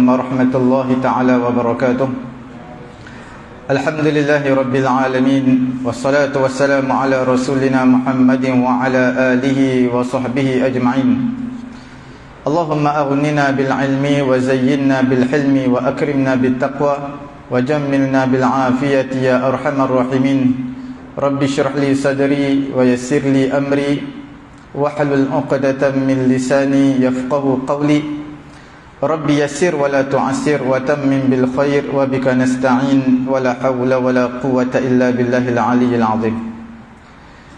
warahmatullahi ta'ala wabarakatuh. Alhamdulillahi rabbil alamin, wassalatu wassalamu ala rasulina Muhammadin wa ala alihi wa sahbihi ajma'in. Allahumma aghnina bil ilmi wa zayyinna bil hilmi wa akrimna bit taqwa wa jammilna bil afiyati ya arhamar rahimin. Rabbi shrah li sadri wa yassir li amri wahlul 'uqdatam min lisani yafqahu qawli. Rabbi yassir wa la tu'assir wa tammim bil khair wa bika nasta'in wa la hawla wa la quwwata illa billahil aliyyil azim.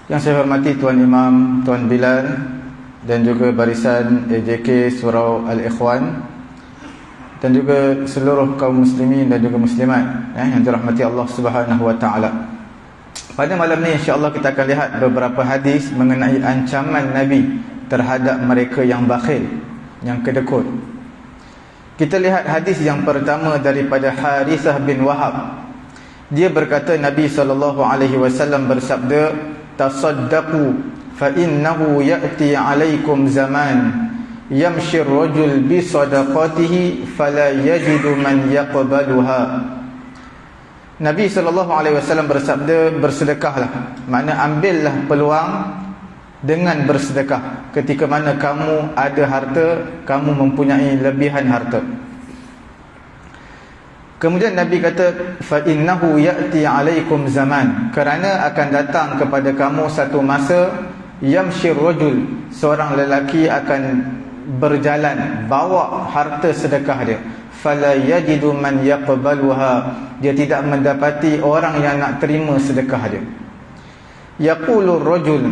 Yang saya hormati Tuan Imam, Tuan Bilal dan juga barisan AJK Surau Al-Ikhwan dan juga seluruh kaum muslimin dan juga muslimat yang dirahmati Allah Subhanahu wa taala. Pada malam ni insya-Allah kita akan lihat beberapa hadis mengenai ancaman Nabi terhadap mereka yang bakhil, yang kedekut. Kita lihat hadis yang pertama daripada Harithah bin Wahab. Dia berkata Nabi SAW bersabda, "Tasaddaqu fa innahu ya'ti 'alaikum zaman yamshi ar-rajul bi sadaqatihi fala yajidu man yaqbaluha." Nabi SAW bersabda, bersedekahlah. Makna ambillah peluang dengan bersedekah ketika mana kamu ada harta, kamu mempunyai lebihan harta. Kemudian Nabi kata, fa innahu ya'ti 'alaikum zaman, kerana akan datang kepada kamu satu masa, yamshir rajul, seorang lelaki akan berjalan bawa harta sedekah dia, fala yajidu man yaqbaluha, dia tidak mendapati orang yang nak terima sedekah dia. Yaqulu rajul,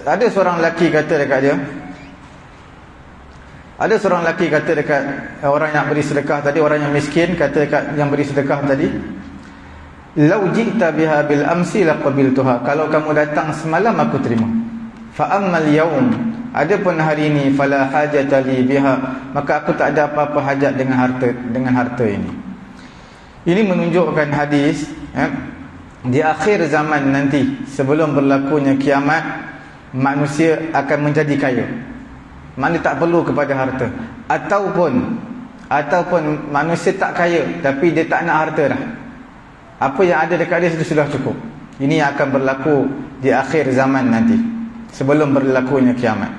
ada seorang lelaki kata dekat dia, ada seorang lelaki kata dekat orang yang beri sedekah tadi, orang yang miskin kata dekat yang beri sedekah tadi, "Lau ji'ta biha bil amsi laqabiltuha." Kalau kamu datang semalam aku terima. Fa ammal yaum, adapun hari ini, fala hajata li biha, maka aku tak ada apa-apa hajat dengan harta ini. Ini menunjukkan hadis di akhir zaman nanti, sebelum berlakunya kiamat, manusia akan menjadi kaya. Mana tak perlu kepada harta. Ataupun manusia tak kaya tapi dia tak nak harta dah. Apa yang ada dekat dia sudah cukup. Ini yang akan berlaku di akhir zaman nanti, sebelum berlakunya kiamat.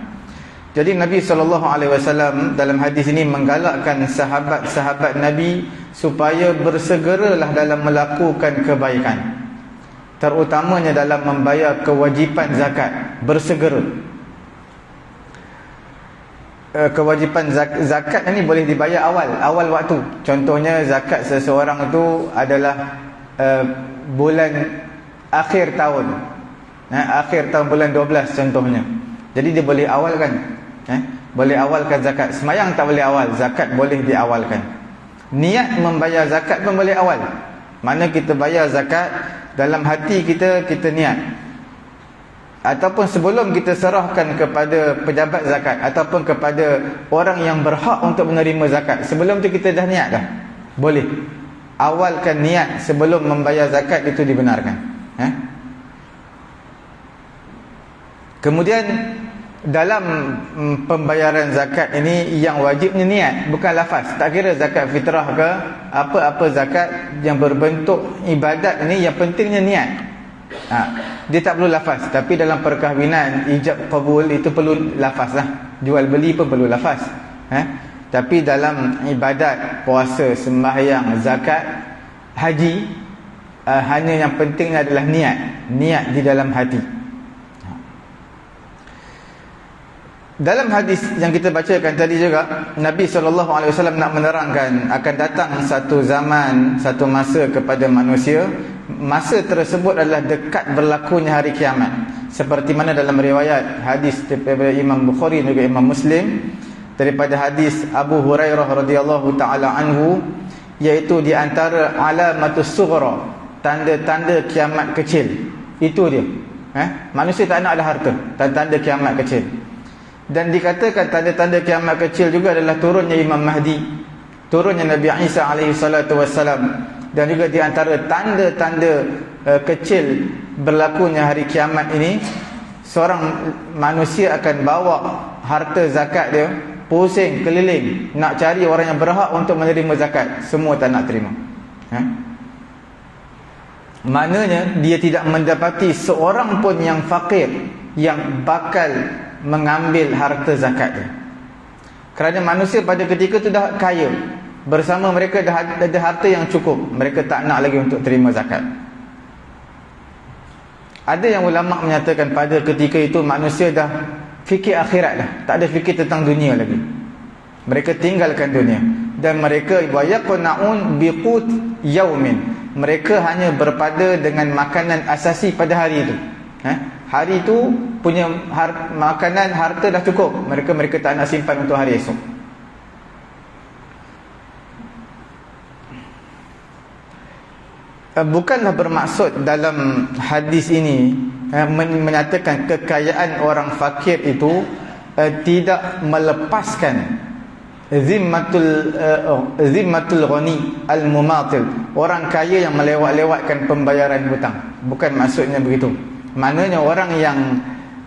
Jadi Nabi SAW dalam hadis ini menggalakkan sahabat-sahabat Nabi supaya bersegeralah dalam melakukan kebaikan, terutamanya dalam membayar kewajipan zakat. Bersegera. Kewajipan zakat ini boleh dibayar awal waktu. Contohnya zakat seseorang itu adalah bulan akhir tahun, akhir tahun bulan 12 contohnya. Jadi dia boleh awalkan, boleh awalkan zakat. Semayang tak boleh awal, zakat boleh diawalkan. Niat membayar zakat pun boleh awal. Mana kita bayar zakat, dalam hati kita niat, ataupun sebelum kita serahkan kepada pejabat zakat ataupun kepada orang yang berhak untuk menerima zakat, sebelum tu kita dah niat dah. Boleh awalkan niat sebelum membayar zakat, itu dibenarkan. Kemudian dalam pembayaran zakat ini yang wajibnya niat, bukan lafaz. Tak kira zakat fitrah ke apa-apa zakat yang berbentuk ibadat ini, yang pentingnya niat. Dia tak perlu lafaz. Tapi dalam perkahwinan, ijab qabul, itu perlu lafaz lah. Jual beli pun perlu lafaz. Tapi dalam ibadat, puasa, sembahyang, zakat, haji, hanya yang penting adalah niat di dalam hati. Dalam hadis yang kita bacakan tadi juga, Nabi SAW nak menerangkan akan datang satu zaman, satu masa kepada manusia. Masa tersebut adalah dekat berlakunya hari kiamat. Seperti mana dalam riwayat hadis daripada Imam Bukhari dan juga Imam Muslim, daripada hadis Abu Hurairah radhiyallahu taala anhu, iaitu di antara alamatus sughra, tanda-tanda kiamat kecil. Itu dia. Manusia tak nak ada harta, tanda-tanda kiamat kecil. Dan dikatakan tanda-tanda kiamat kecil juga adalah turunnya Imam Mahdi, turunnya Nabi Isa alaihi salatu wassalam. Dan juga di antara tanda-tanda kecil berlakunya hari kiamat ini, seorang manusia akan bawa harta zakat dia pusing keliling nak cari orang yang berhak untuk menerima zakat, semua tak nak terima. Maknanya dia tidak mendapati seorang pun yang fakir yang bakal mengambil harta zakat dia. Kerana manusia pada ketika itu dah kaya, bersama mereka dah ada harta yang cukup, mereka tak nak lagi untuk terima zakat. Ada yang ulama menyatakan pada ketika itu manusia dah fikir akhirat dah, tak ada fikir tentang dunia lagi. Mereka tinggalkan dunia dan mereka wayaqnaun biqut yaumin. Mereka hanya berpada dengan makanan asasi pada hari itu. Hari itu punya makanan, harta dah cukup. Mereka tak nak simpan untuk hari esok. Bukanlah bermaksud dalam hadis ini menyatakan kekayaan orang fakir itu tidak melepaskan zimmatul ghani al-mumatil, orang kaya yang melewat-lewatkan pembayaran hutang. Bukan maksudnya begitu. Maknanya orang yang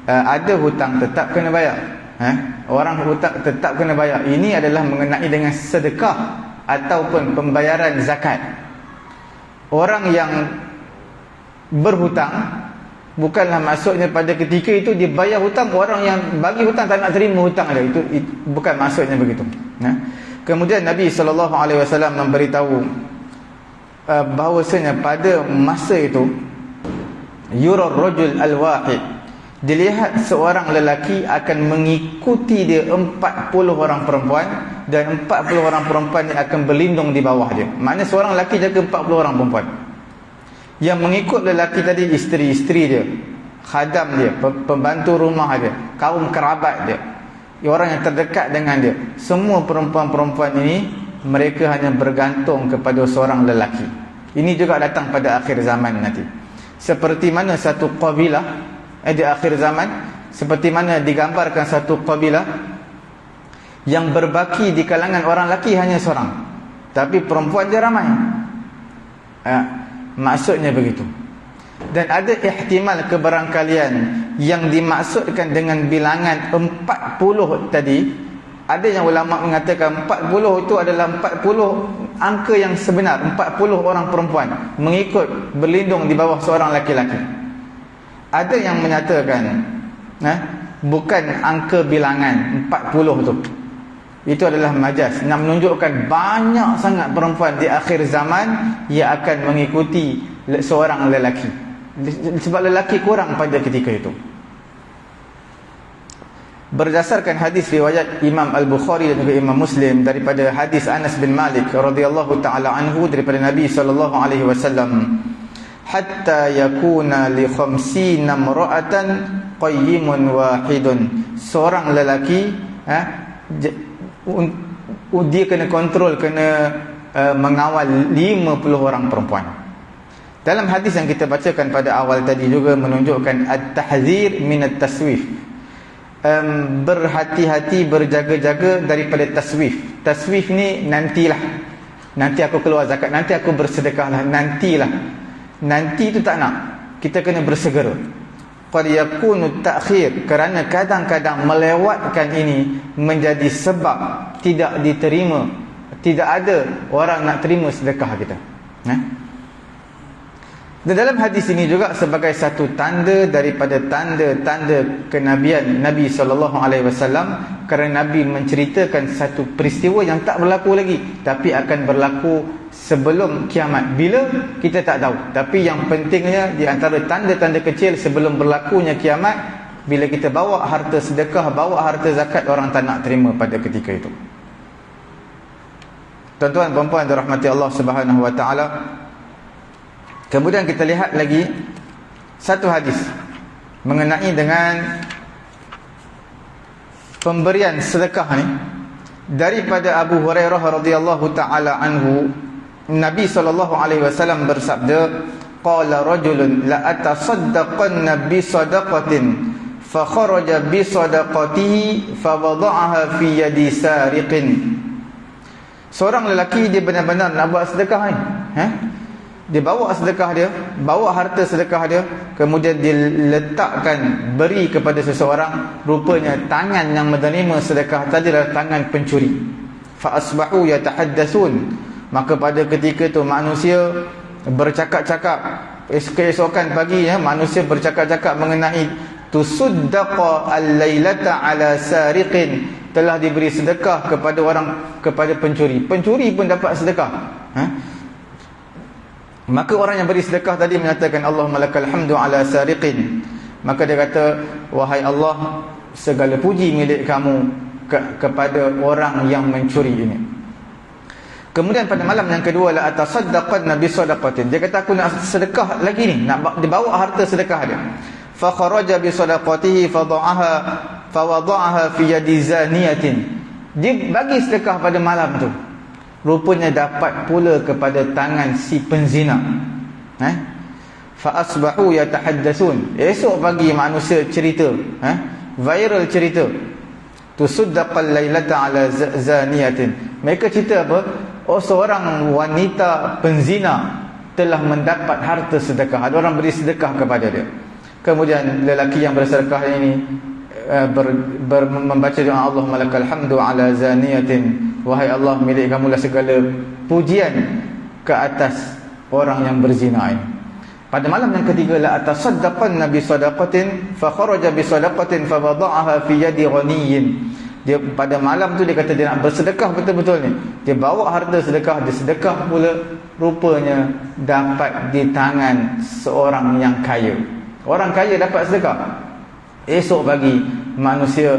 ada hutang tetap kena bayar. Orang hutang tetap kena bayar. Ini adalah mengenai dengan sedekah ataupun pembayaran zakat. Orang yang berhutang, bukanlah maksudnya pada ketika itu dia bayar hutang, orang yang bagi hutang tak nak terima hutang dia. Itu bukan maksudnya begitu. Kemudian Nabi SAW memberitahu bahawasanya pada masa itu yurar rajul al-wahid, dilihat seorang lelaki akan mengikuti dia 40 orang perempuan, dan 40 orang perempuan yang akan berlindung di bawah dia. Maknanya seorang lelaki jaga 40 orang perempuan. Yang mengikut lelaki tadi isteri-isteri dia, khadam dia, pembantu rumah dia, kaum kerabat dia, orang yang terdekat dengan dia. Semua perempuan-perempuan ini mereka hanya bergantung kepada seorang lelaki. Ini juga datang pada akhir zaman nanti. Seperti mana satu qabilah di akhir zaman, seperti mana digambarkan satu qabilah yang berbaki di kalangan orang lelaki hanya seorang, tapi perempuan dia ramai. Maksudnya begitu. Dan ada ihtimal kebarangkalian yang dimaksudkan dengan bilangan 40 tadi. Ada yang ulama mengatakan 40 itu adalah 40 angka yang sebenar, 40 orang perempuan mengikut berlindung di bawah seorang laki-laki. Ada yang menyatakan bukan angka bilangan 40 itu. Itu adalah majaz, nak menunjukkan banyak sangat perempuan di akhir zaman yang akan mengikuti seorang lelaki, sebab lelaki kurang pada ketika itu. Berdasarkan hadis riwayat Imam Al-Bukhari dan juga Imam Muslim daripada hadis Anas bin Malik radhiyallahu taala anhu daripada Nabi sallallahu alaihi wasallam, hatta yakuna li 50 imra'atan qayyimun wahidun. Seorang lelaki dia kena kontrol, kena mengawal 50 orang perempuan. Dalam hadis yang kita bacakan pada awal tadi juga menunjukkan at-tahzir min at-taswif. Berhati-hati, berjaga-jaga daripada taswif. Taswif ni nantilah, nanti aku keluar zakat, nanti aku bersedekahlah, nantilah. Nanti itu tak nak. Kita kena bersegera. Qad yakunu ta'khir, kerana kadang-kadang melewatkan ini menjadi sebab tidak diterima, tidak ada orang nak terima sedekah kita. Dan dalam hadis ini juga sebagai satu tanda daripada tanda-tanda kenabian Nabi SAW, kerana Nabi menceritakan satu peristiwa yang tak berlaku lagi, tapi akan berlaku sebelum kiamat. Bila? Kita tak tahu. Tapi yang pentingnya di antara tanda-tanda kecil sebelum berlakunya kiamat, bila kita bawa harta sedekah, bawa harta zakat, orang tak nak terima pada ketika itu. Tuan-tuan dan puan dirahmati Allah Subhanahu wa taala. Kemudian kita lihat lagi satu hadis mengenai dengan pemberian sedekah ni daripada Abu Hurairah radhiyallahu taala anhu. Nabi sallallahu alaihi wasallam bersabda, qala rajulun la atasaddaqanna bi sadaqatin fa kharaja bi sadaqatihi fa wada'aha fi yadi sariqin. Seorang lelaki dia benar-benar nak buat sedekah ni, Dia bawa sedekah dia, bawa harta sedekah dia, kemudian dia letakkan, beri kepada seseorang. Rupanya tangan yang menerima sedekah tadi adalah tangan pencuri. Fa asbahu yatahaddatsun. Maka pada ketika itu manusia bercakap-cakap. Keesokan pagi manusia bercakap-cakap mengenai tusuddaqa al-lailata ala sariqin, telah diberi sedekah kepada pencuri. Pencuri pun dapat sedekah. Maka orang yang beri sedekah tadi menyatakan, Allahumma lakal hamdu ala sariqin. Maka dia kata, wahai Allah, segala puji milik kamu kepada orang yang mencuri ini. Kemudian pada malam yang kedua, la atasaddaqanna bi sadaqatin. Dia kata, aku nak sedekah lagi ni, nak dibawa harta sedekah dia. Fa kharaja bi sadaqatihi fa wada'aha fi yadi zaniyatin. Dia bagi sedekah pada malam tu, rupanya dapat pula kepada tangan si penzina. Fa asbahu yatahaddatsun. Esok pagi manusia cerita, viral cerita, tusaddaqal lailata ala zaniyatin. Mereka cerita apa? Oh, seorang wanita penzina telah mendapat harta sedekah. Ada orang beri sedekah kepada dia. Kemudian lelaki yang bersedekah ini membaca doa, Allahumma lakal hamdu ala zaniyatin. Wahai Allah, milik kamulah segala pujian ke atas orang yang berzina ini. Pada malam yang ketiga, la atasaddaqanna bi sadaqatin fa kharaja bi sadaqatin fa wada'aha fi yadi ghaniyyin. Dia pada malam tu dia kata dia nak bersedekah betul-betul ni. Dia bawa harta sedekah, dia sedekah pula, rupanya dapat di tangan seorang yang kaya. Orang kaya dapat sedekah. Esok pagi manusia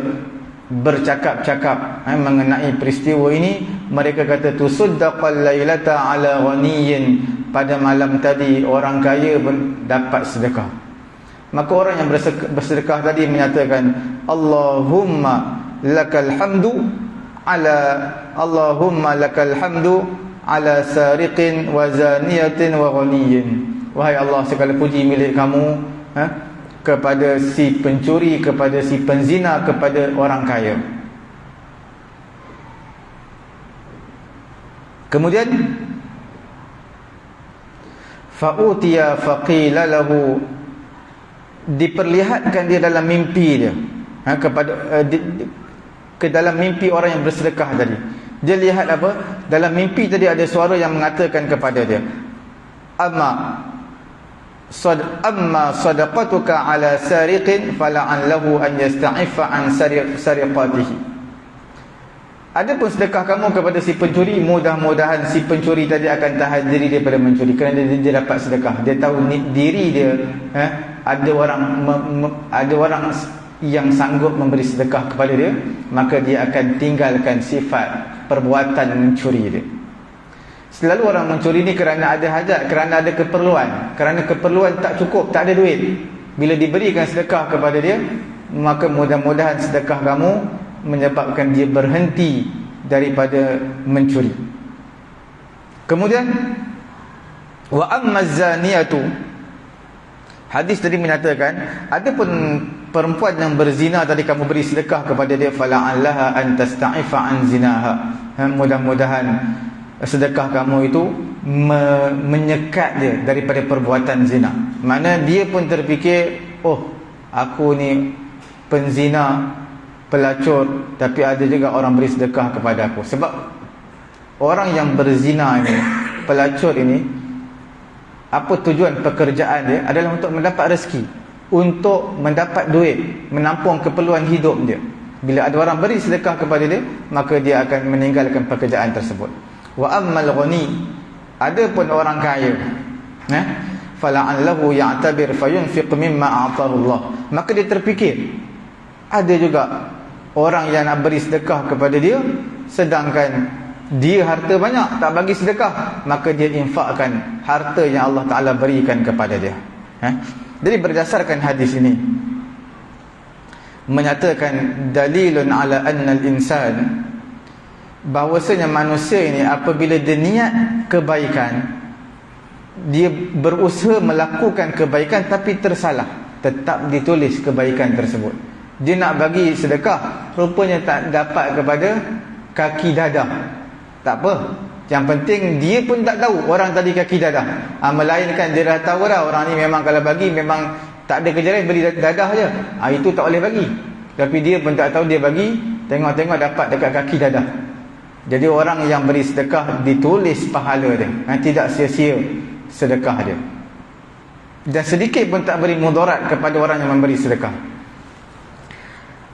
bercakap-cakap mengenai peristiwa ini. Mereka kata tusaddaqal lailata ala ghaniyyin. Pada malam tadi orang kaya pun dapat sedekah. Maka orang yang bersedekah tadi menyatakan, Allahumma lakal hamdu ala sariqin wa zaniyatin wa ghaniyyin. Wahai Allah, segala puji milik kamu kepada si pencuri, kepada si penzina, kepada orang kaya. Kemudian fa'utiya faqila lahu, diperlihatkan dia dalam mimpi dia, ke dalam mimpi orang yang bersedekah tadi. Dia lihat apa? Dalam mimpi tadi ada suara yang mengatakan kepada dia, amma sadaqatuka ala sariqin fala'an lahu an yasta'iffa an sariqatihi. Adapun sedekah kamu kepada si pencuri, mudah-mudahan si pencuri tadi akan tahan diri daripada mencuri, kerana dia dapat sedekah. Dia tahu diri dia, ada orang yang sanggup memberi sedekah kepada dia, maka dia akan tinggalkan sifat perbuatan mencuri dia. Selalu orang mencuri ni kerana ada hajat, kerana ada keperluan. Kerana keperluan tak cukup, tak ada duit. Bila diberikan sedekah kepada dia, maka mudah-mudahan sedekah kamu menyebabkan dia berhenti daripada mencuri. Kemudian wa amma zaniyatu, hadis tadi menyatakan, adapun perempuan yang berzina tadi kamu beri sedekah kepada dia, fala'allaha an tasta'ifa an zinaha. Mudah-mudahan sedekah kamu itu menyekat dia daripada perbuatan zina. Mana dia pun terfikir, oh, aku ni penzina, pelacur, tapi ada juga orang beri sedekah kepada aku. Sebab orang yang berzina ini, pelacur ini, apa tujuan pekerjaan dia adalah untuk mendapat rezeki, untuk mendapat duit, menampung keperluan hidup dia. Bila ada orang beri sedekah kepada dia, maka dia akan meninggalkan pekerjaan tersebut. Wa ammal ghani, ada pun orang kaya, fala'allahu ya'tabir fayunfiq mimma a'tahu Allah. Maka dia terfikir, ada juga orang yang nak beri sedekah kepada dia, sedangkan dia harta banyak, tak bagi sedekah, maka dia infakkan harta yang Allah Ta'ala berikan kepada dia. Jadi berdasarkan hadis ini menyatakan dalilun ala anna al-insan, bahawasanya manusia ini apabila dia niat kebaikan, dia berusaha melakukan kebaikan tapi tersalah, tetap ditulis kebaikan tersebut. Dia nak bagi sedekah, rupanya tak dapat kepada kaki dadah. Tak apa, Yang penting dia pun tak tahu orang tadi kaki dadah. Melainkan dia dah tahu dah orang ni memang kalau bagi memang tak ada kerja lain, beri dadah je. Itu tak boleh bagi. Tapi dia pun tak tahu dia bagi, tengok-tengok dapat dekat kaki dadah. Jadi orang yang beri sedekah ditulis pahala dia, tidak sia-sia sedekah dia. Dan sedikit pun tak beri mudarat kepada orang yang memberi sedekah.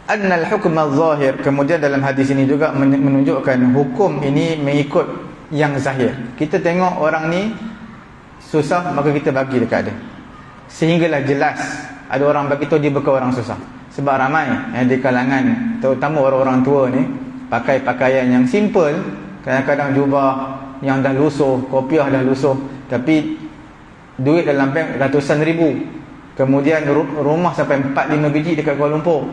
Annal hukm al-zahir, kemudian dalam hadis ini juga menunjukkan hukum ini mengikut yang zahir. Kita tengok orang ni susah, maka kita bagi dekat dia, sehinggalah jelas ada orang bagi tu dia bukan orang susah. Sebab ramai di kalangan terutama orang-orang tua ni pakai pakaian yang simple, kadang-kadang jubah yang dah lusuh, kopiah dah lusuh, tapi duit dalam bank ratusan ribu. Kemudian rumah sampai 4-5 biji dekat Kuala Lumpur.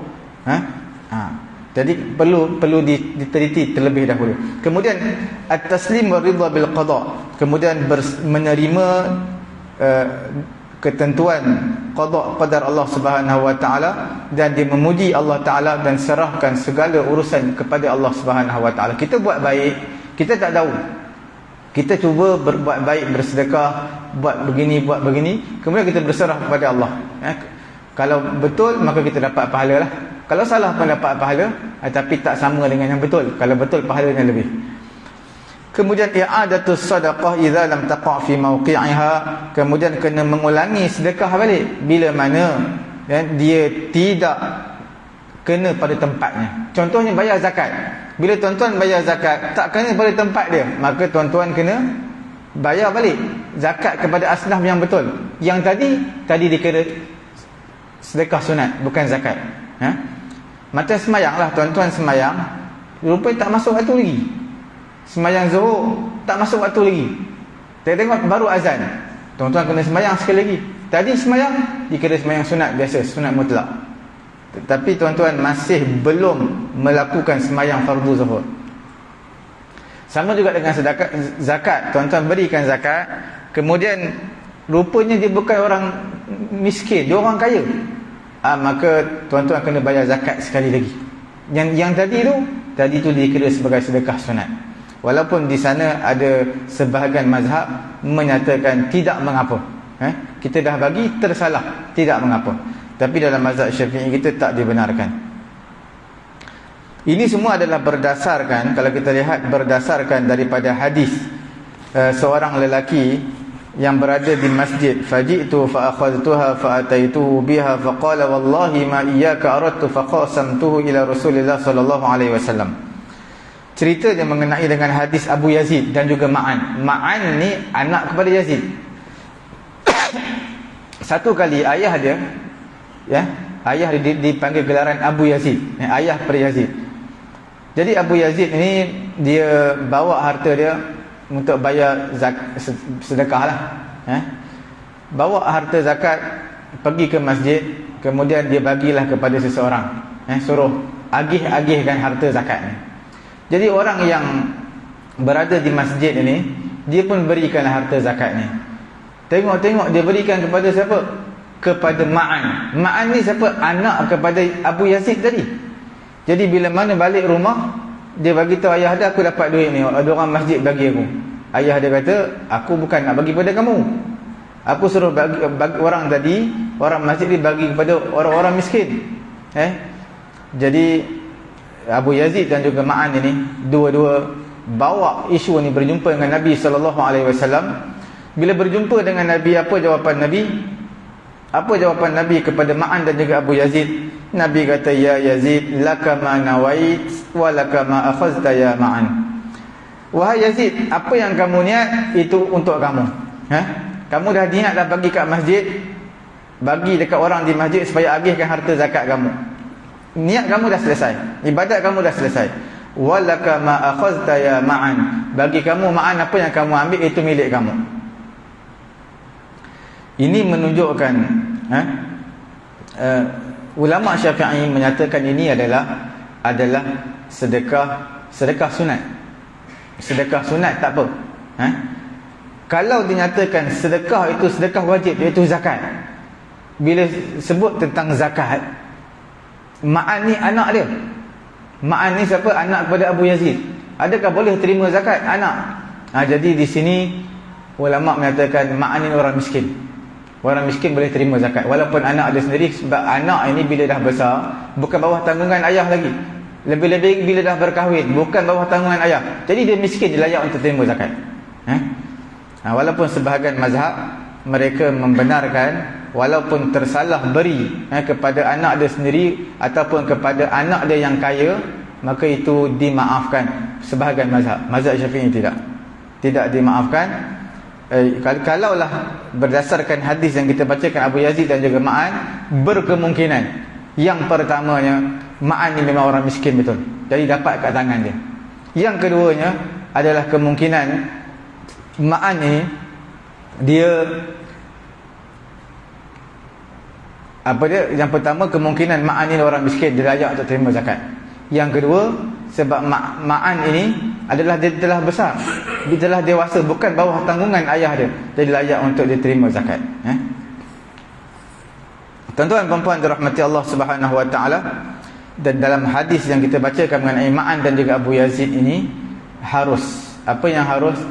Jadi perlu diteliti terlebih dahulu. Kemudian at-taslim wa ridha bil qada, kemudian menerima ketentuan qadar Allah Subhanahu wa taala, dan dia memuji Allah taala dan serahkan segala urusan kepada Allah Subhanahu wa taala. Kita buat baik, kita tak tahu, kita cuba berbuat baik, bersedekah, buat begini, kemudian kita berserah kepada Allah. Kalau betul maka kita dapat pahala lah. Kalau salah pun dapat pahala, tapi tak sama dengan yang betul. Kalau betul pahalanya lebih. Kemudian i'adatus sadaqah idza lam taqa' fi mawqi'iha, kemudian kena mengulangi sedekah balik bila mana dia tidak kena pada tempatnya. Contohnya bayar zakat. Bila tuan-tuan bayar zakat tak kena pada tempat dia, maka tuan-tuan kena bayar balik zakat kepada asnaf yang betul. Yang tadi dikira sedekah sunat, bukan zakat. Macam semayang lah, tuan-tuan semayang, rupanya tak masuk waktu lagi. Semayang Zuhur tak masuk waktu lagi, tengok baru azan, tuan-tuan kena semayang sekali lagi. Tadi semayang dikira semayang sunat biasa, sunat mutlak, tapi tuan-tuan masih belum melakukan semayang fardu Zuhur. Sama juga dengan zakat. Tuan-tuan berikan zakat, kemudian rupanya dia bukan orang miskin, dia orang kaya, maka tuan-tuan kena bayar zakat sekali lagi. Yang tadi tu dikira sebagai sedekah sunat, walaupun di sana ada sebahagian mazhab menyatakan tidak mengapa. Kita dah bagi, tersalah, tidak mengapa. Tapi dalam mazhab Syafi'i kita tak dibenarkan. Ini semua adalah berdasarkan, kalau kita lihat, berdasarkan daripada hadis seorang lelaki yang berada di masjid. Faji'tu fa akhadtuha fa ataituhu biha fa qala wallahi ma iyyaka aradtu fa qasamtuhu ila Rasulillah sallallahu alaihi wasallam. Cerita yang mengenai dengan hadis Abu Yazid dan juga Ma'an. Ma'an ni anak kepada Yazid. Satu kali ayah dia, ayah dia dipanggil gelaran Abu Yazid, ayah kepada Yazid. Jadi Abu Yazid ni dia bawa harta dia untuk bayar sedekah lah. Bawa harta zakat, pergi ke masjid, kemudian dia bagilah kepada seseorang, suruh agih-agihkan harta zakat ni. Jadi orang yang berada di masjid ini, dia pun berikanlah harta zakat ni. Tengok-tengok dia berikan kepada siapa? Kepada Ma'an. Ma'an ni siapa? Anak kepada Abu Yazid tadi. Jadi bila mana balik rumah, dia bagi tahu ayah dia, aku dapat duit ni, ada orang masjid bagi aku. Ayah dia kata, aku bukan nak bagi pada kamu, aku suruh bagi orang tadi, orang masjid ni bagi kepada orang-orang miskin. Jadi Abu Yazid dan juga Ma'an ini dua-dua bawa isu ni berjumpa dengan Nabi SAW. Bila berjumpa dengan Nabi, apa jawapan Nabi? Apa jawapan Nabi kepada Ma'an dan juga Abu Yazid? Nabi kata, ya Yazid, laka ma nawait wa laka ma akhazta ya Ma'an. Wahai Yazid, apa yang kamu niat itu untuk kamu. Kamu dah niat dah bagi kat masjid, bagi dekat orang di masjid supaya agihkan harta zakat kamu. Niat kamu dah selesai, ibadat kamu dah selesai. Walaka ma akhazta ya Ma'an. Bagi kamu Ma'an, apa yang kamu ambil itu milik kamu. Ini menunjukkan ulama Syafi'i menyatakan ini adalah sedekah sunat. Sedekah sunat tak apa. Kalau dinyatakan sedekah itu sedekah wajib, iaitu zakat. Bila sebut tentang zakat, Ma'an ni anak dia. Ma'an ni siapa? Anak kepada Abu Yazid. Adakah boleh terima zakat? Anak. Jadi di sini ulama menyatakan mak ni orang miskin. Orang miskin boleh terima zakat walaupun anak dia sendiri, sebab anak ini bila dah besar bukan bawah tanggungan ayah lagi. Lebih-lebih bila dah berkahwin bukan bawah tanggungan ayah. Jadi dia miskin, dia layak untuk terima zakat. Walaupun sebahagian mazhab mereka membenarkan walaupun tersalah beri kepada anak dia sendiri ataupun kepada anak dia yang kaya, maka itu dimaafkan. Sebahagian mazhab Syafi'i tidak dimaafkan. Kalaulah berdasarkan hadis yang kita bacakan Abu Yazid dan juga Ma'an, berkemungkinan yang pertamanya Ma'an ni memang orang miskin betul, jadi dapat kat tangan dia. Yang keduanya adalah kemungkinan Ma'an ni dia yang pertama kemungkinan Ma'an ni orang miskin, dia layak untuk terima zakat. Yang kedua, sebab Ma'an ini adalah dia telah besar, dia telah dewasa, bukan bawah tanggungan ayah dia, jadi layak untuk diterima zakat. Tuan-tuan dan puan dirahmati Allah Subhanahu wa taala, dan dalam hadis yang kita bacakan mengenai Ma'an dan juga Abu Yazid ini, harus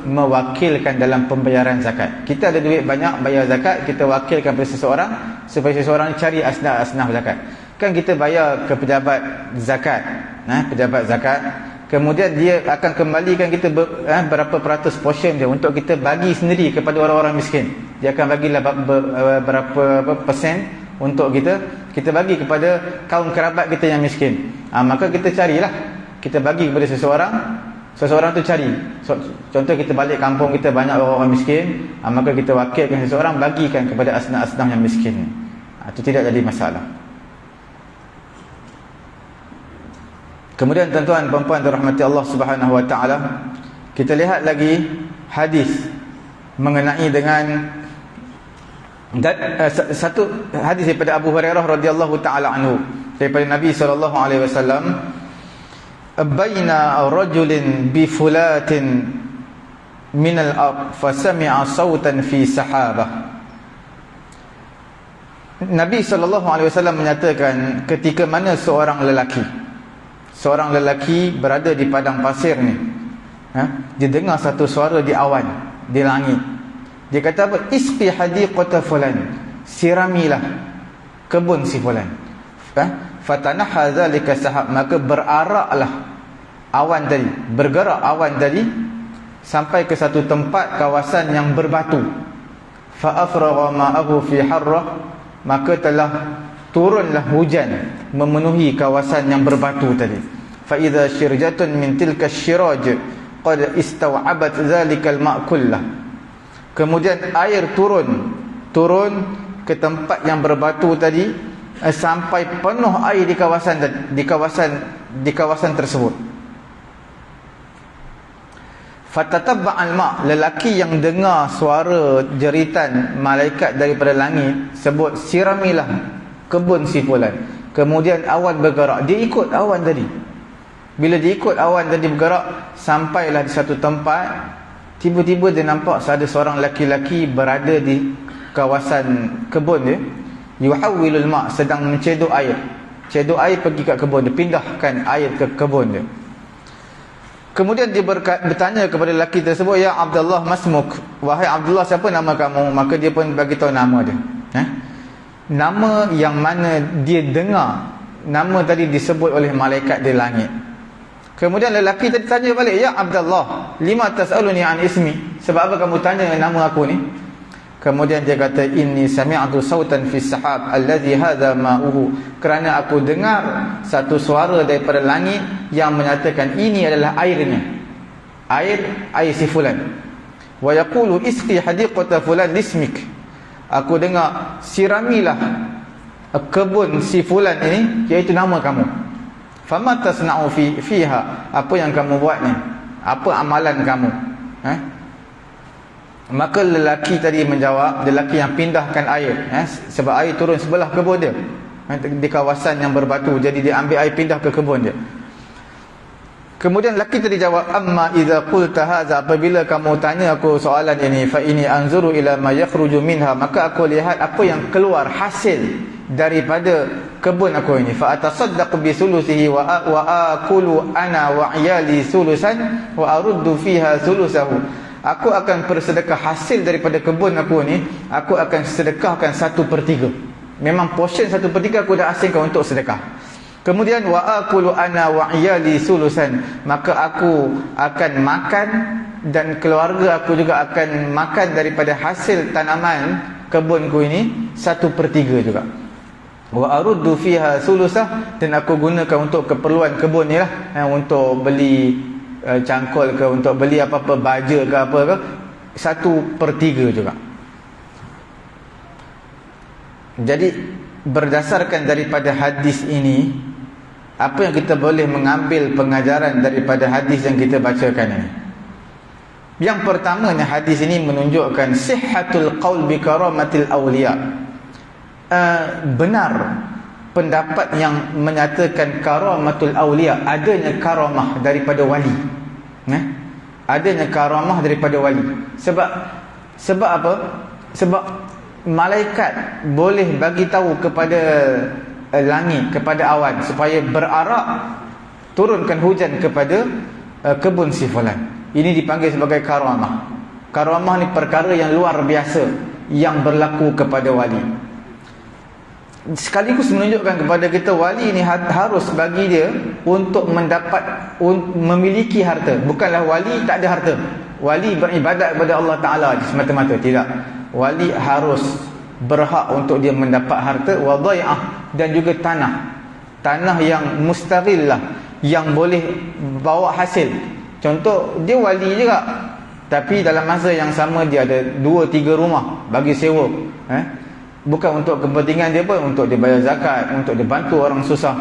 mewakilkan dalam pembayaran zakat. Kita ada duit banyak bayar zakat, kita wakilkan kepada seseorang supaya seseorang cari asnaf zakat. Kan kita bayar ke pejabat zakat, pejabat zakat, kemudian dia akan kembalikan kita berapa peratus portion dia untuk kita bagi sendiri kepada orang-orang miskin. Dia akan bagilah berapa persen untuk kita bagi kepada kaum kerabat kita yang miskin. Maka kita carilah, kita bagi kepada seseorang tu cari. Contoh kita balik kampung kita banyak orang-orang miskin, maka kita wakilkan seseorang bagikan kepada asnaf-asnaf yang miskin. Itu tidak jadi masalah. Kemudian tuan-tuan dan puan dirahmati Allah Subhanahu wa taala, kita lihat lagi hadis mengenai dengan satu hadis daripada Abu Hurairah radhiyallahu taala anhu, daripada Nabi sallallahu alaihi wasallam, baina rajulin bi fulatin min al-ard fa sami'a sautan fi sahabah. Nabi sallallahu alaihi wasallam menyatakan, ketika mana seorang lelaki berada di padang pasir ni, dia dengar satu suara di awan, di langit. Dia kata apa? Isqi hadiqata fulan, siramilah kebun si fulan. Fatanaha zalika sahab, maka beraraklah bergerak awan tadi sampai ke satu tempat kawasan yang berbatu. Fa afragha ma'ahu fi harrah, maka telah turunlah hujan memenuhi kawasan yang berbatu tadi. Fa idza syirjatun min tilka syiraj qad istaw'abat zalikal ma'kullah. Kemudian air turun ke tempat yang berbatu tadi, sampai penuh air di kawasan tersebut. Fatatabba'al ma', lelaki yang dengar suara jeritan malaikat daripada langit sebut siramilah kebun si fulan. Kemudian awan bergerak, dia ikut awan tadi. Bila dia ikut awan tadi bergerak, sampailah di satu tempat, tiba-tiba dia nampak ada seorang laki-laki berada di kawasan kebun dia, yuhawwilul ma', sedang mencedok air. Cedok air pergi kat kebun dia, pindahkan air ke kebun dia. Kemudian dia bertanya kepada lelaki tersebut, ya Abdullah masmuk, wahai Abdullah, siapa nama kamu? Maka dia pun bagi tahu nama dia. Nama yang mana dia dengar, nama tadi disebut oleh malaikat di langit. Kemudian lelaki tadi tanya balik, ya Abdullah, lima tas'aluni an ismi, sebab apa kamu tanya nama aku ni? Kemudian dia kata, inni sami'tu sautan fi sahab allazi hadha ma'uhu, kerana aku dengar satu suara daripada langit yang menyatakan ini adalah airnya, air si fulan. Wa yaqulu isqi hadiqata fulan lismik, aku dengar siramilah kebun si fulan ini, iaitu nama kamu. Fama tasna'u fiha, apa yang kamu buat ni, apa amalan kamu? Maka lelaki tadi menjawab, lelaki yang pindahkan air, sebab air turun sebelah kebun dia, di kawasan yang berbatu, jadi dia ambil air pindah ke kebun dia. Kemudian lelaki tadi jawab, amma idza qulta hadza, apabila kamu tanya aku soalan ini, fa ini anzuru ila ma yakhruju minha, maka aku lihat apa yang keluar hasil daripada kebun aku ini. Fa atasaddaqu bi sulusihi wa akulu ana wa iyali sulusan wa aruddu fiha sulusahu, aku akan bersedekah hasil daripada kebun aku ni, aku akan sedekahkan 1/3. Memang portion 1/3 aku dah asingkan untuk sedekah. Kemudian wa aqulu ana wa iyali sulusan, maka aku akan makan dan keluarga aku juga akan makan daripada hasil tanaman kebunku ini 1/3 juga. Wa aruddu fiha sulusah, dan aku gunakan untuk keperluan kebun ni lah, untuk beli cangkul ke, untuk beli apa-apa baja ke apa ke, 1/3 juga. Jadi berdasarkan daripada hadis ini, apa yang kita boleh mengambil pengajaran daripada hadis yang kita bacakan ini? Yang pertamanya, hadis ini menunjukkan sihhatul qaul bi karamatil awliya. Benar pendapat yang menyatakan karamatul awliya, adanya karamah daripada wali. Adanya karamah daripada wali. Sebab apa? Sebab malaikat boleh bagi tahu kepada langit, kepada awan, supaya berarak turunkan hujan kepada kebun si fulan. Ini dipanggil sebagai karamah. Karamah ni perkara yang luar biasa yang berlaku kepada wali. Sekaligus menunjukkan kepada kita wali ni harus bagi dia untuk memiliki harta. Bukanlah wali tak ada harta, wali beribadat kepada Allah Ta'ala semata-mata. Tidak, wali harus berhak untuk dia mendapat harta, wadai'ah, dan juga tanah yang mustaghillah, yang boleh bawa hasil. Contoh, dia wali juga, tapi dalam masa yang sama dia ada 2-3 rumah bagi sewa. Bukan untuk kepentingan dia pun, untuk dia bayar zakat, untuk dia bantu orang susah.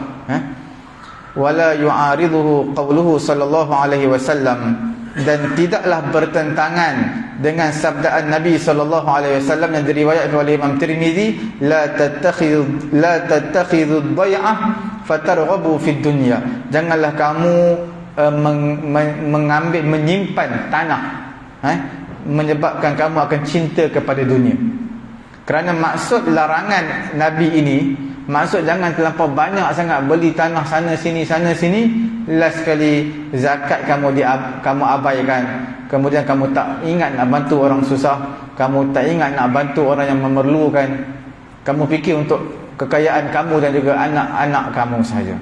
Wala yu'ariduhu qawluhu sallallahu alaihi wasallam, dan tidaklah bertentangan dengan sabdaan Nabi sallallahu alaihi wasallam yang diriwayatkan oleh Imam Tirmizi, la tattakhidhu ad-day'ah fatarghabu fid dunya. Janganlah kamu menyimpan tanah menyebabkan kamu akan cinta kepada dunia. Kerana maksud larangan Nabi ini, maksud jangan terlampau banyak sangat beli tanah sana sini. Last sekali zakat kamu abaikan, kemudian kamu tak ingat nak bantu orang susah, kamu tak ingat nak bantu orang yang memerlukan, kamu fikir untuk kekayaan kamu dan juga anak-anak kamu saja.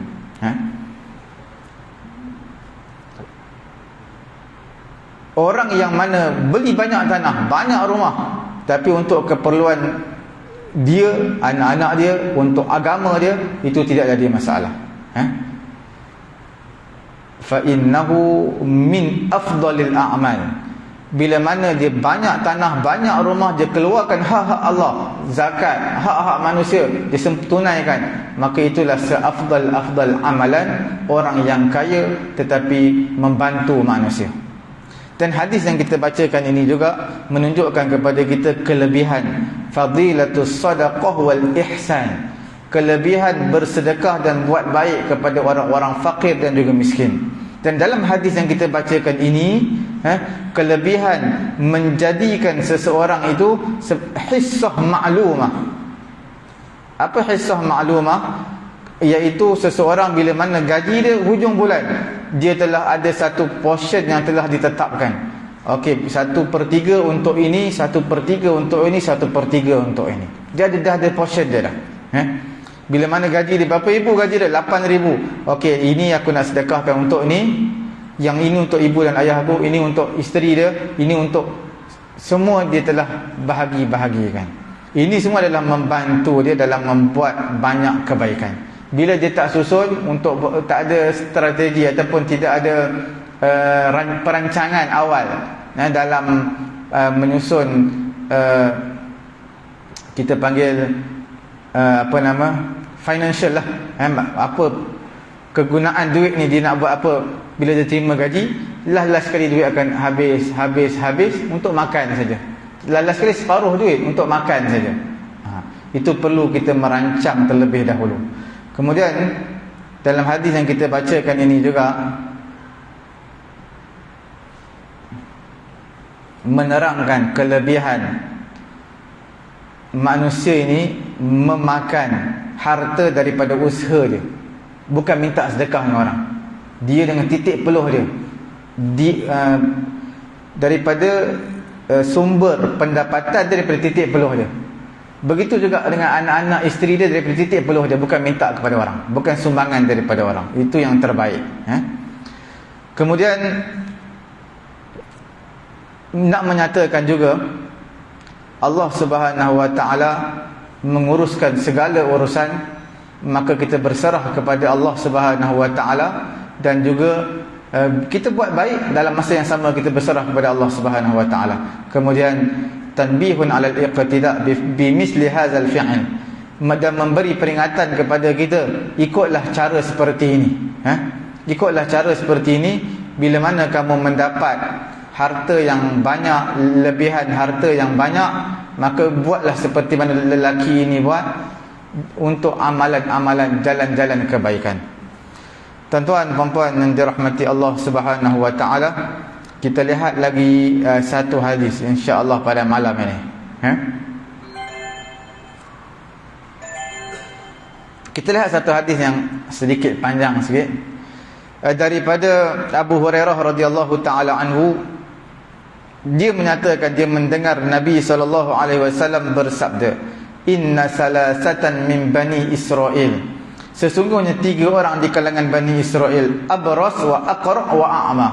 Orang yang mana beli banyak tanah, banyak rumah, tapi untuk keperluan dia, anak-anak dia, untuk agama dia, itu tidak jadi masalah. Fa innahu min afdalil a'mal. Bila mana dia banyak tanah, banyak rumah, dia keluarkan hak-hak Allah, zakat, hak-hak manusia, dia tunaikan, maka itulah seafdal amalan orang yang kaya tetapi membantu manusia. Dan hadis yang kita bacakan ini juga menunjukkan kepada kita kelebihan fadilatus sadaqah wal ihsan, kelebihan bersedekah dan buat baik kepada orang-orang fakir dan juga miskin. Dan dalam hadis yang kita bacakan ini, kelebihan menjadikan seseorang itu hissah ma'lumah. Apa hissah ma'lumah? Iaitu seseorang bila mana gaji dia hujung bulan, dia telah ada satu portion yang telah ditetapkan. Okey, 1/3 untuk ini, 1/3 untuk ini, 1/3 untuk ini. Dia dah ada portion dia dah. Bila mana gaji dia berapa ribu, gaji dia 8,000. Okey, ini aku nak sedekahkan untuk ni, yang ini untuk ibu dan ayah aku, ini untuk isteri dia, ini untuk semua, dia telah bahagi-bahagikan. Ini semua adalah membantu dia dalam membuat banyak kebaikan. Bila dia tak susun, untuk tak ada strategi ataupun tidak ada perancangan awal dalam menyusun, kita panggil financial lah, apa kegunaan duit ni, dia nak buat apa bila dia terima gaji. Last sekali duit akan habis untuk makan saja. Last sekali separuh duit untuk makan saja. Itu perlu kita merancang terlebih dahulu. Kemudian dalam hadis yang kita bacakan ini juga menerangkan kelebihan manusia ini memakan harta daripada usaha dia, bukan minta sedekah dengan orang. Dia dengan titik peluh dia daripada sumber pendapatan daripada titik peluh dia. Begitu juga dengan anak-anak isteri dia daripada titik peluh dia, bukan minta kepada orang, bukan sumbangan daripada orang. Itu yang terbaik. Kemudian nak menyatakan juga Allah Subhanahu Wa Taala menguruskan segala urusan, maka kita berserah kepada Allah Subhanahu Wa Taala, dan juga kita buat baik dalam masa yang sama kita berserah kepada Allah Subhanahu Wa Taala. Kemudian tanbihun 'ala al-iqtida' bi misli hadzal fi'l, dan memberi peringatan kepada kita, ikutlah cara seperti ini. Ikutlah cara seperti ini. Bila mana kamu mendapat harta yang banyak, lebihan harta yang banyak, maka buatlah seperti mana lelaki ini buat untuk amalan-amalan jalan-jalan kebaikan. Tuan-tuan, puan-puan yang dirahmati Allah Subhanahu Wa Taala, kita lihat lagi satu hadis insya-Allah pada malam ini. Kita lihat satu hadis yang sedikit panjang sikit, daripada Abu Hurairah radhiyallahu taala anhu. Dia menyatakan dia mendengar Nabi SAW bersabda, inna salasatan min bani Israel, sesungguhnya 3 orang di kalangan Bani Israel, abras wa aqra wa a'ma.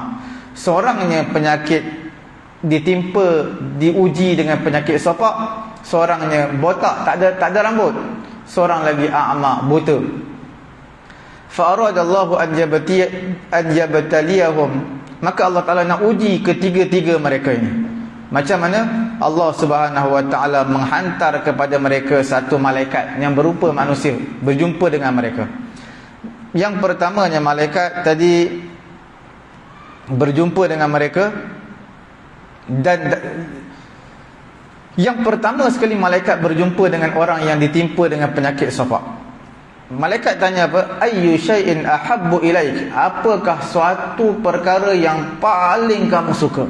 Seorangnya penyakit ditimpa, diuji dengan penyakit sopak. Seorangnya botak, tak ada rambut. Seorang lagi a'ma, buta. Fa aradallahu an yabtaliyahum, maka Allah Ta'ala nak uji ketiga-tiga mereka ini. Macam mana Allah Subhanahu Wa Taala menghantar kepada mereka satu malaikat yang berupa manusia berjumpa dengan mereka. Yang pertamanya, malaikat tadi berjumpa dengan mereka, dan yang pertama sekali malaikat berjumpa dengan orang yang ditimpa dengan penyakit sopak. Malaikat tanya apa? Ayyu syai'in ahabbu ilaik, apakah suatu perkara yang paling kamu suka?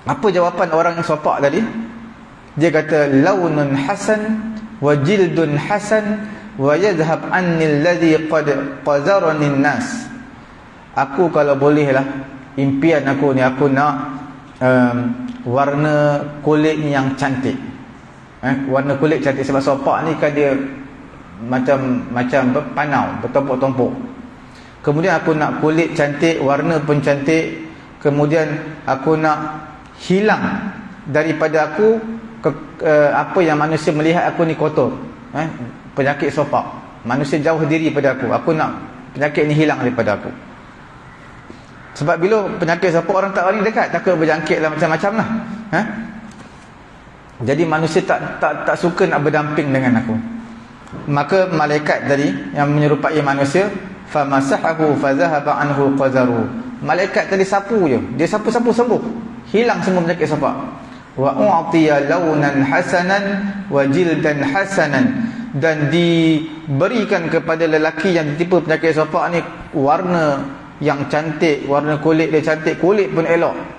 Apa jawapan orang yang sopak tadi? Dia kata, launun hasan wa jildun hasan wa yadhhab anni alladhi qad qazarani nas. Aku kalau bolehlah, impian aku ni, aku nak warna kulit yang cantik. Warna kulit cantik, sebab sopak ni kan dia macam panau, bertumpuk-tumpuk. Kemudian aku nak kulit cantik, warna pun cantik. Kemudian aku nak hilang daripada aku apa yang manusia melihat aku ni kotor, penyakit sopak. Manusia jauh diri pada aku. Aku nak penyakit ni hilang daripada aku. Sebab bila penyakit sopak, orang tak berani dekat, takut berjangkit lah, macam-macam lah. Jadi manusia tak suka nak berdamping dengan aku. Maka malaikat tadi yang menyerupai manusia, famasahahu fazahaba anhu qazaru, malaikat tadi sapu je, dia sapu-sapu sembuh, hilang semua penyakit sopak. Wa u'tiya launan hasanan wa jildan hasanan, dan diberikan kepada lelaki yang ditimpa penyakit sopak ni warna yang cantik, warna kulit dia cantik, kulit pun elok.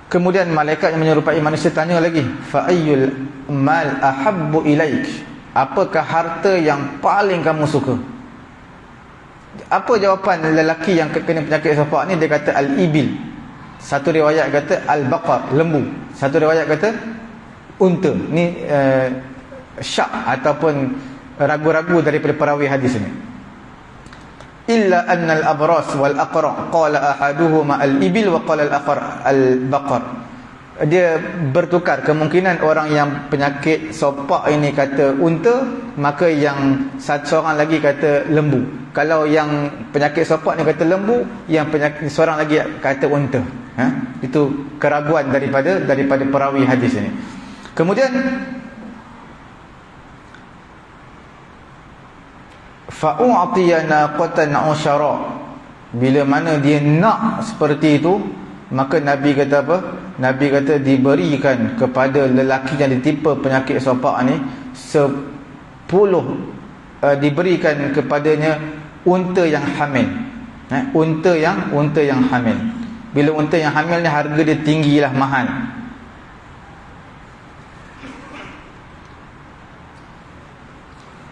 Kemudian malaikat yang menyerupai manusia tanya lagi, fa ayyul mal ahabbu ilaik, apakah harta yang paling kamu suka? Apa jawapan lelaki yang kena penyakit sopak ni? Dia kata al-ibil. Satu riwayat kata al-baqar, lembu. Satu riwayat kata unta. Ni syak ataupun ragu-ragu daripada perawi hadis ini. Illa anna al-abras wal aqra qala ahaduhuma al-ibil wa qala al-akhar al-baqar. Dia bertukar, kemungkinan orang yang penyakit sopak ini kata unta, maka yang seorang lagi kata lembu. Kalau yang penyakit sopak ni kata lembu, yang penyakit seorang lagi kata unta. Itu keraguan daripada perawi hadis ini. Kemudian fa'u'tiyana qatan usyara, bila mana dia nak seperti itu, maka Nabi kata apa? Nabi kata diberikan kepada lelaki yang ditimpa penyakit sopak ni 10, diberikan kepadanya unta yang hamil. Unta yang hamil. Bila unta yang hamil ni harga dia tinggilah, mahal.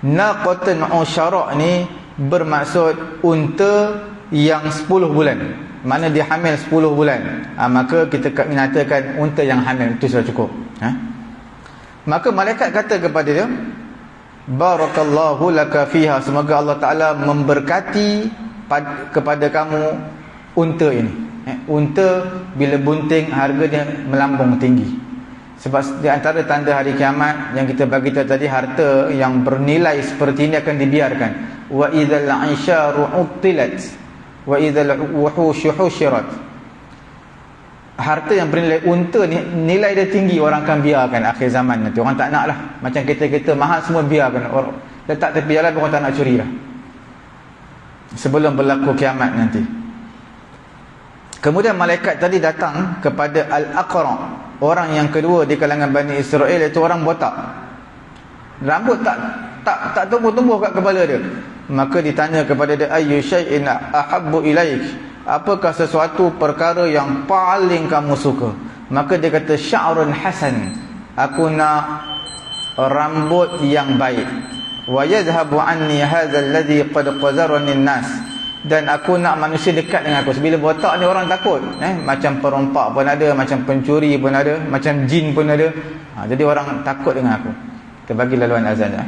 Naqatan usyara ni bermaksud unta yang 10 bulan. mana dia hamil 10 bulan, maka kita nyatakan unta yang hamil itu sudah cukup. Maka malaikat kata kepada dia, barakallahu laka fiha, semoga Allah Ta'ala memberkati kepada kamu unta ini. Unta bila bunting harga dia melambung tinggi. Sebab di antara tanda hari kiamat yang kita bagi tadi, harta yang bernilai seperti ini akan dibiarkan. Wa idzal 'isharu 'uttilat wa idzal wuhushu husyirat. Harta yang bernilai unta ni, nilai dia tinggi, orang akan biarkan akhir zaman nanti. Orang tak nak lah. Macam kita mahal semua biarkan. Orang letak tepi jalan, orang tak nak curi lah. Sebelum berlaku kiamat nanti. Kemudian malaikat tadi datang kepada Al-Aqra', orang yang kedua di kalangan Bani Israel, iaitu orang botak. Rambut tak tumbuh-tumbuh kat kepala dia. Maka ditanya kepada dia, ayyu syai'in ahabbu ilaik, apakah sesuatu perkara yang paling kamu suka? Maka dia kata, sya'run hasan, aku nak rambut yang baik. Wa yadhhabu anni hadha alladhi qad qazarani an-nas, dan aku nak manusia dekat dengan aku. Bila botak ni orang takut, macam perompak pun ada, macam pencuri pun ada, macam jin pun ada. Jadi orang takut dengan aku. Kita bagi laluan azan ya.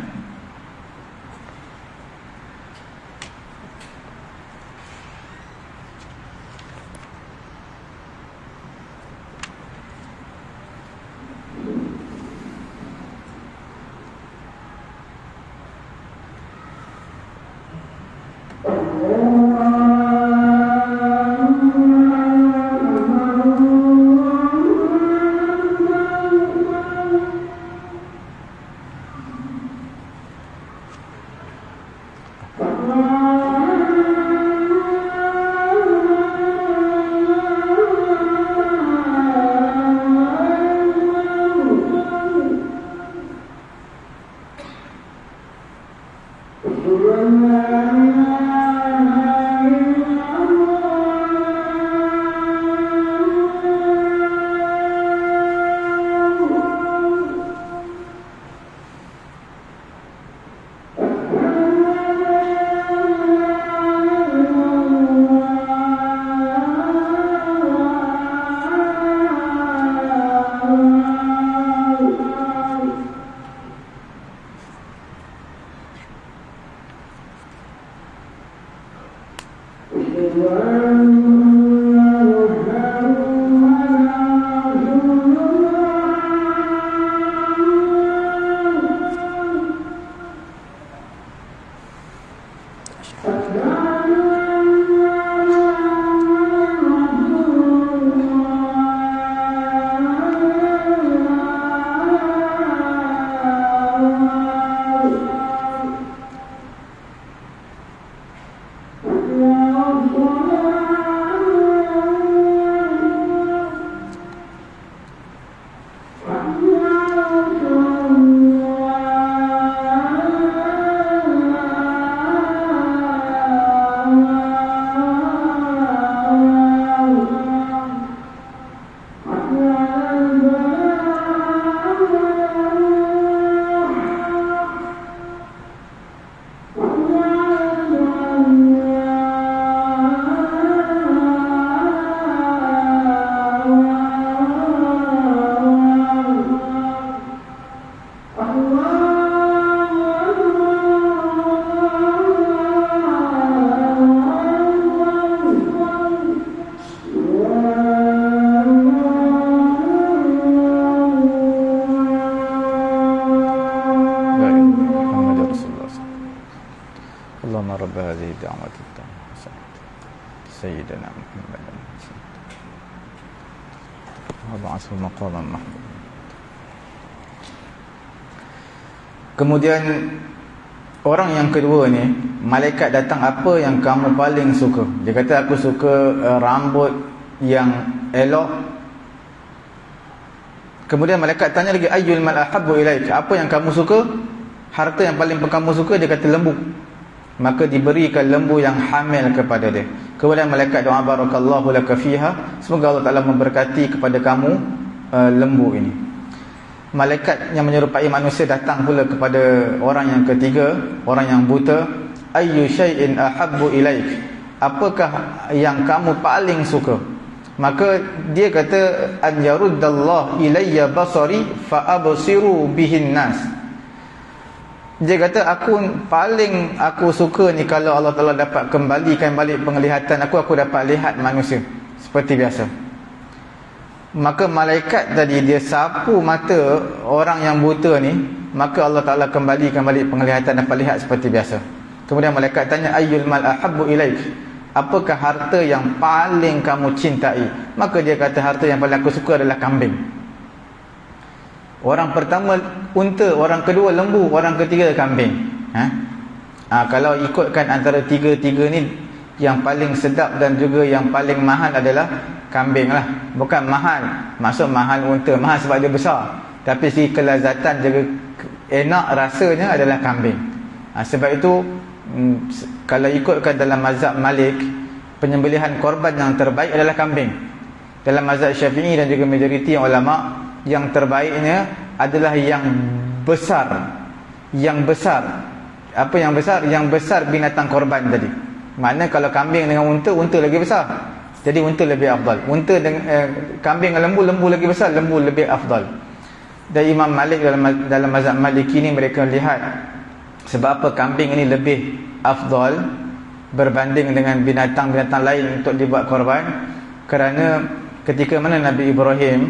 Kemudian orang yang kedua ni, malaikat datang, apa yang kamu paling suka? Dia kata, aku suka rambut yang elok. Kemudian malaikat tanya lagi, ayyul mal ahabbu ilaik, apa yang kamu suka? Harta yang paling kamu suka? Dia kata lembu. Maka diberikan lembu yang hamil kepada dia. Kemudian malaikat doa, barakallahu laka fiha, semoga Allah Ta'ala memberkati kepada kamu lembu ini. Malaikat yang menyerupai manusia datang pula kepada orang yang ketiga, orang yang buta. Ayyu syai'in ahabbu ilaik, apakah yang kamu paling suka? Maka dia kata, an yaruddallah ilayya basari fa absiru bihin nas. Dia kata, aku suka ni kalau Allah Ta'ala dapat kembalikan balik penglihatan aku dapat lihat manusia seperti biasa. Maka malaikat tadi dia sapu mata orang yang buta ni, maka Allah Ta'ala kembalikan balik penglihatan, dapat lihat seperti biasa. Kemudian malaikat tanya, ayyul mal ahabbu ilaik, apakah harta yang paling kamu cintai? Maka dia kata, harta yang paling aku suka adalah kambing. Orang pertama unta, orang kedua lembu, orang ketiga kambing. Kalau ikutkan antara tiga-tiga ni, yang paling sedap dan juga yang paling mahal adalah kambing lah. Bukan mahal, maksud mahal unta, mahal sebab dia besar, tapi segi kelazatan juga enak rasanya adalah kambing. Sebab itu kalau ikutkan dalam mazhab Malik, penyembelihan korban yang terbaik adalah kambing. Dalam mazhab Syafi'i dan juga majoriti ulama, yang terbaiknya adalah yang besar. Yang besar. Apa yang besar? Yang besar binatang korban tadi. Maknanya kalau kambing dengan unta lagi besar, jadi unta lebih afdal. Kambing dengan lembu lagi besar, lembu lebih afdal. Dan Imam Malik dalam mazhab Maliki ni, mereka lihat sebab apa kambing ini lebih afdal berbanding dengan binatang-binatang lain untuk dibuat korban. Kerana ketika mana Nabi Ibrahim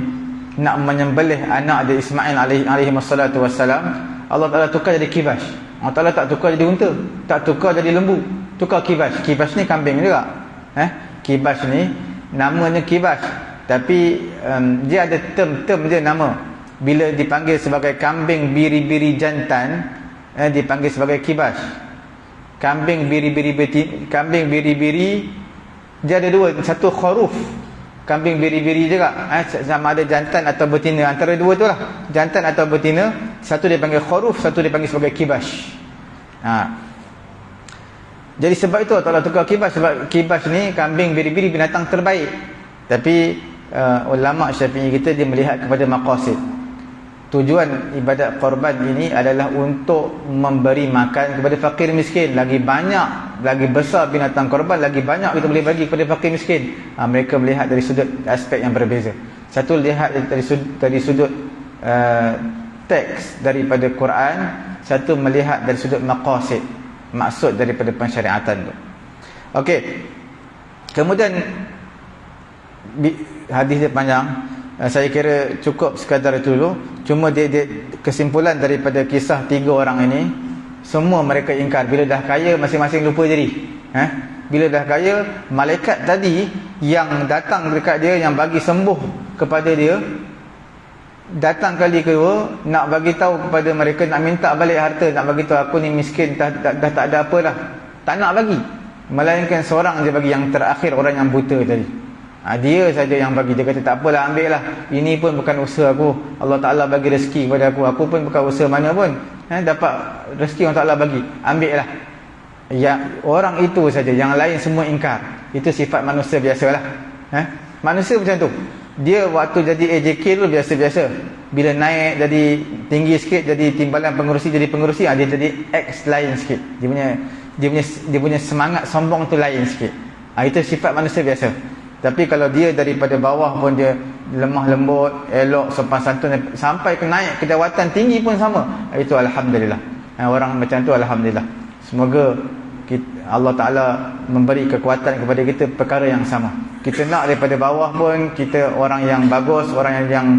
nak menyembelih anak dia Ismail alaihi wassalatu wassalam, Allah Ta'ala tukar jadi kibas. Allah Ta'ala tak tukar jadi unta, tak tukar jadi lembu, tukar kibas. Kibas ni kambing juga. Kibas ni namanya kibas, tapi dia ada term dia nama. Bila dipanggil sebagai kambing biri-biri jantan, dipanggil sebagai kibas. Kambing biri-biri dia ada dua, satu khuruf. Kambing biri-biri juga, sama ada jantan atau betina, antara dua tu lah, jantan atau betina. Satu dia panggil khuruf, satu dia panggil sebagai kibas. Jadi sebab itu Allah tukar kibas, sebab kibas ni kambing biri-biri binatang terbaik. Tapi ulama Syafi'i kita dia melihat kepada maqasid. Tujuan ibadat korban ini adalah untuk memberi makan kepada fakir miskin. Lagi banyak, lagi besar binatang korban, lagi banyak kita boleh bagi kepada fakir miskin. Mereka melihat dari sudut aspek yang berbeza. Satu lihat dari sudut teks daripada Quran, satu melihat dari sudut maqasid, maksud daripada pensyariatan tu. Okey. Kemudian hadis dia panjang, saya kira cukup sekadar itu dulu. Cuma dia kesimpulan daripada kisah tiga orang ini, semua mereka ingkar. Bila dah kaya, masing-masing lupa jadi. Bila dah kaya, malaikat tadi yang datang dekat dia, yang bagi sembuh kepada dia, datang kali kedua nak bagi tahu kepada mereka, nak minta balik harta, nak bagi tahu aku ni miskin, dah tak ada apa dah, tak nak bagi. Melainkan seorang dia bagi, yang terakhir, orang yang buta tadi. Dia saja yang bagi. Dia kata, tak apalah, ambil lah, ini pun bukan usaha aku, Allah Ta'ala bagi rezeki kepada aku pun bukan usaha mana pun, dapat rezeki Allah Ta'ala bagi, ambil lah. Ya, orang itu saja, yang lain semua ingkar. Itu sifat manusia biasalah. Manusia macam tu. Dia waktu jadi AJK tu biasa-biasa, bila naik jadi tinggi sikit, jadi timbalan pengerusi, jadi pengerusi, dia jadi X lain sikit. Dia punya semangat sombong tu lain sikit. Itu sifat manusia biasa. Tapi kalau dia daripada bawah pun dia lemah lembut, elok, sopan santun, sampai ke naik ke jawatan tinggi pun sama, itu alhamdulillah. Orang macam tu alhamdulillah. Semoga Allah Ta'ala memberi kekuatan kepada kita perkara yang sama. Kita nak daripada bawah pun kita orang yang bagus, orang yang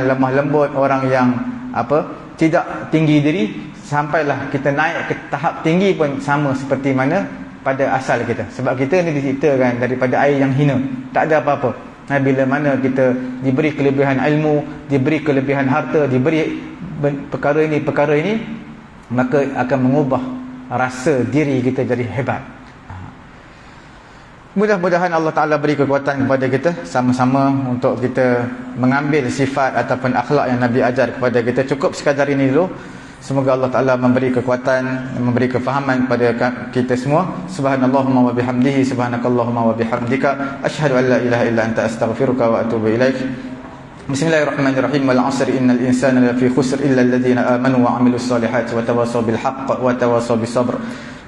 lemah lembut, orang yang tidak tinggi diri, sampailah kita naik ke tahap tinggi pun sama seperti mana pada asal kita. Sebab kita ni diciptakan daripada air yang hina, tak ada apa-apa. Bila mana kita diberi kelebihan ilmu, diberi kelebihan harta, diberi perkara ini, maka akan mengubah rasa diri kita jadi hebat. Mudah-mudahan Allah Ta'ala beri kekuatan kepada kita sama-sama untuk kita mengambil sifat ataupun akhlak yang Nabi ajar kepada kita. Cukup sekadar ini dulu. Semoga Allah Ta'ala memberi kekuatan, memberi kefahaman kepada kita semua. Subhanallahumma wa bihamdihi, subhanakallahumma wa bihamdika, asyhadu an la ilaha illa anta astaghfiruka wa atubu ilaik. Bismillahirrahmanirrahim. Wal 'asri innal insana lafi khusr illa alladhina amanu wa 'amilus solihati wa tawasaw bil haqq wa tawasaw bis sabr.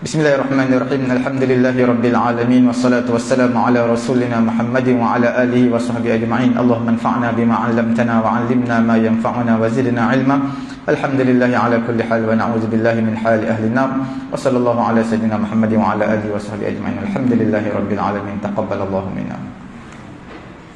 Bismillahirrahmanirrahim. Alhamdulillahirabbil alamin wassalatu wassalamu ala rasulina Muhammadin wa ala alihi wa sahbihi ajma'in. Allahumma anfa'na bima 'allamtana wa 'allimna ma yanfa'una wa zidna 'ilma. Alhamdulillahi ala kulli hal wa na'udzu billahi min hali ahli nar. Wa sallallahu ala sayyidina Muhammadin wa ala alihi wa sahbihi ajma'in. Alhamdulillahirabbil alamin. Taqabbalallahu minna.